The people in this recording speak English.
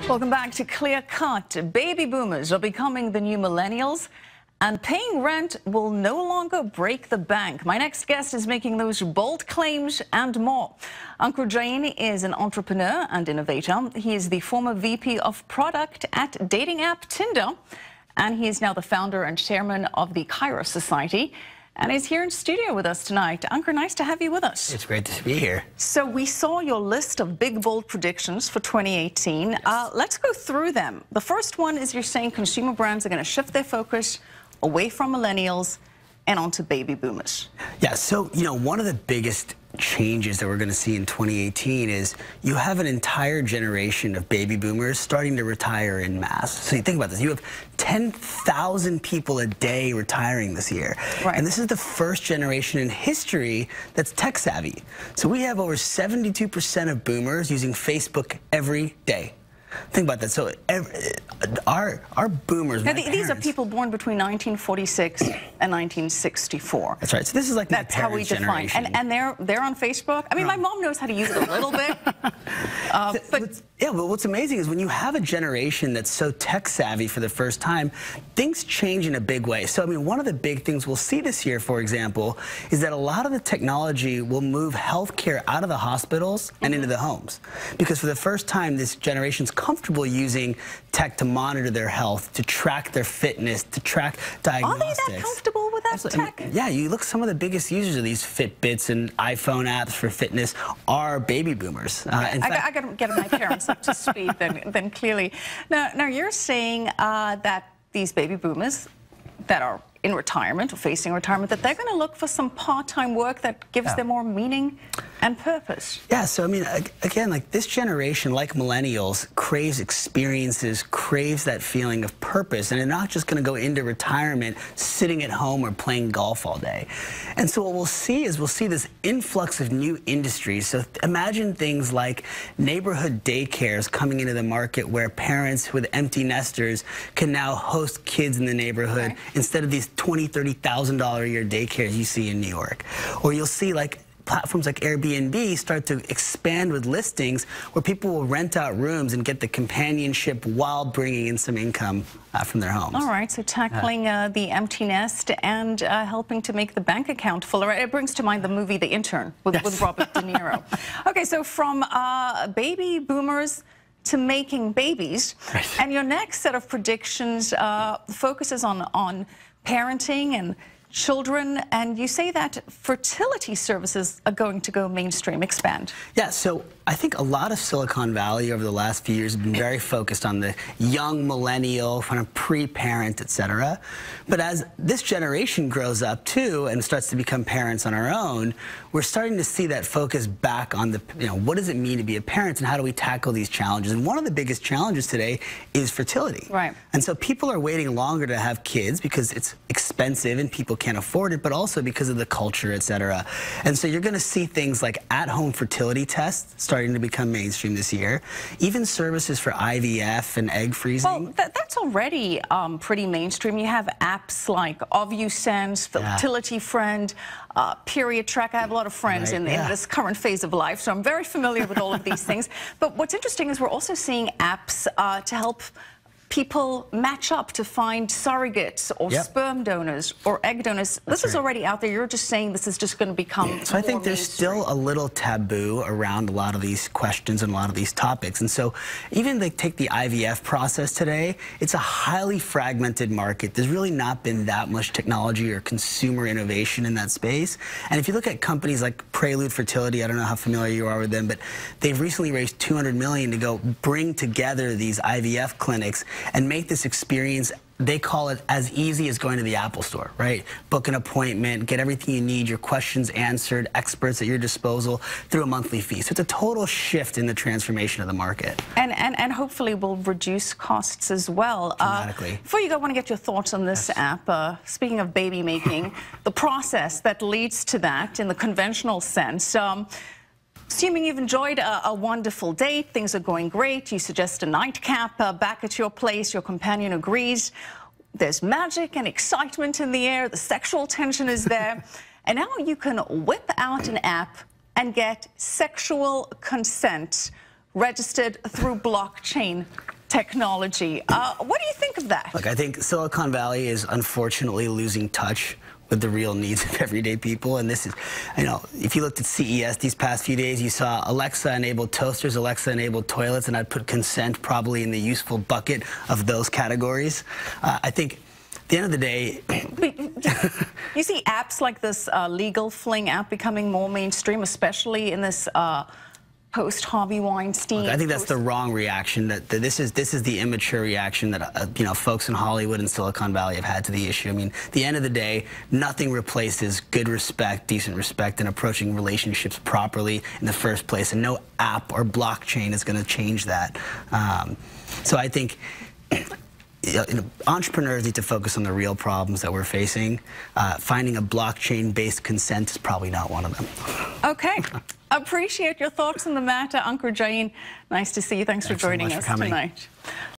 Welcome back to Clear Cut. Baby boomers are becoming the new millennials, and paying rent will no longer break the bank. My next guest is making those bold claims and more. Ankur Jain is an entrepreneur and innovator. He is the former VP of product at dating app Tinder, and he is now the founder and chairman of the Kairos Society. And he's here in studio with us tonight. Ankur, nice to have you with us. It's great to be here. So we saw your list of big, bold predictions for 2018. Yes. Let's go through them. The first one is you're saying consumer brands are going to shift their focus away from millennials and onto baby boomers. Yeah, so, one of the biggest changes that we're going to see in 2018 is you have an entire generation of baby boomers starting to retire en masse. So you think about this, you have 10,000 people a day retiring this year. Right. And this is the first generation in history that's tech savvy. So we have over 72% of boomers using Facebook every day. Think about that. So our boomers. Now, these are people born between 1946 and 1964. That's right. So this is like that's how we define. And they're on Facebook. I mean, my mom knows how to use it a little bit. But what's amazing is when you have a generation that's so tech savvy for the first time, things change in a big way. So I mean, one of the big things we'll see this year, for example, is that a lot of the technology will move healthcare out of the hospitals and into the homes, because for the first time, this generation's comfortable using tech to monitor their health, to track their fitness, to track diagnostics. Are they that comfortable with that tech? I mean, yeah, you look, some of the biggest users of these Fitbits and iPhone apps for fitness are baby boomers. I got to get my parents up to speed then clearly. Now you're saying that these baby boomers that are in retirement or facing retirement, that they're going to look for some part-time work that gives them more meaning and purpose. Yeah, so I mean, again, like this generation, like millennials, craves experiences, craves that feeling of purpose, and they're not just going to go into retirement sitting at home or playing golf all day. And so what we'll see is this influx of new industries. So imagine things like neighborhood daycares coming into the market where parents with empty nesters can now host kids in the neighborhood instead of these $20,000, $30,000 a year daycares you see in New York. Or you'll see like platforms like Airbnb start to expand with listings where people will rent out rooms and get the companionship while bringing in some income from their homes. All right, so tackling the empty nest and helping to make the bank account fuller. It brings to mind the movie The Intern with Robert De Niro. Okay, so from baby boomers to making babies, and your next set of predictions focuses on parenting and children, and you say that fertility services are going to go mainstream, expand. Yeah, so I think a lot of Silicon Valley over the last few years have been very focused on the young millennial, kind of pre-parent, etc. But as this generation grows up too and starts to become parents on our own, we're starting to see that focus back on the, what does it mean to be a parent and how do we tackle these challenges? And one of the biggest challenges today is fertility. Right. And so people are waiting longer to have kids because it's expensive and people can't afford it, but also because of the culture, etc. And so you're going to see things like at-home fertility tests starting to become mainstream this year. Even services for IVF and egg freezing. Well, that's already pretty mainstream. You have apps like OvuSense, Fertility Friend, Period Track. I have a lot of friends in this current phase of life, so I'm very familiar with all of these things. But what's interesting is we're also seeing apps to help people match up to find surrogates or sperm donors or egg donors. This is already out there. You're just saying this is just going to become So I think there's still a little taboo around a lot of these questions and a lot of these topics. And so even take the IVF process today, it's a highly fragmented market. There's really not been that much technology or consumer innovation in that space. And if you look at companies like Prelude Fertility, I don't know how familiar you are with them, but they've recently raised $200 million to go bring together these IVF clinics and make this experience, they call it as easy as going to the Apple Store, right? Book an appointment, get everything you need, your questions answered, experts at your disposal through a monthly fee. So it's a total shift in the transformation of the market. And hopefully will reduce costs as well. Dramatically. Before you go, I want to get your thoughts on this app. Speaking of baby making, the process that leads to that in the conventional sense. Assuming you've enjoyed a wonderful date, things are going great, you suggest a nightcap back at your place, your companion agrees, there's magic and excitement in the air, the sexual tension is there, and now you can whip out an app and get sexual consent registered through blockchain. technology. What do you think of that? Look, I think Silicon Valley is unfortunately losing touch with the real needs of everyday people. And this is, you know, if you looked at CES these past few days, you saw Alexa-enabled toasters, Alexa-enabled toilets, and I'd put consent probably in the useful bucket of those categories. I think at the end of the day... You see apps like this Legal Fling app becoming more mainstream, especially in this post-Harvey Weinstein. Look, I think that's the wrong reaction. That this is the immature reaction that you know, folks in Hollywood and Silicon Valley have had to the issue. I mean, at the end of the day, nothing replaces good respect, decent respect, and approaching relationships properly in the first place. And no app or blockchain is going to change that. So I think entrepreneurs need to focus on the real problems that we're facing. Finding a blockchain-based consent is probably not one of them. Okay. Appreciate your thoughts on the matter, Ankur Jain. Nice to see you. Thanks for joining us tonight.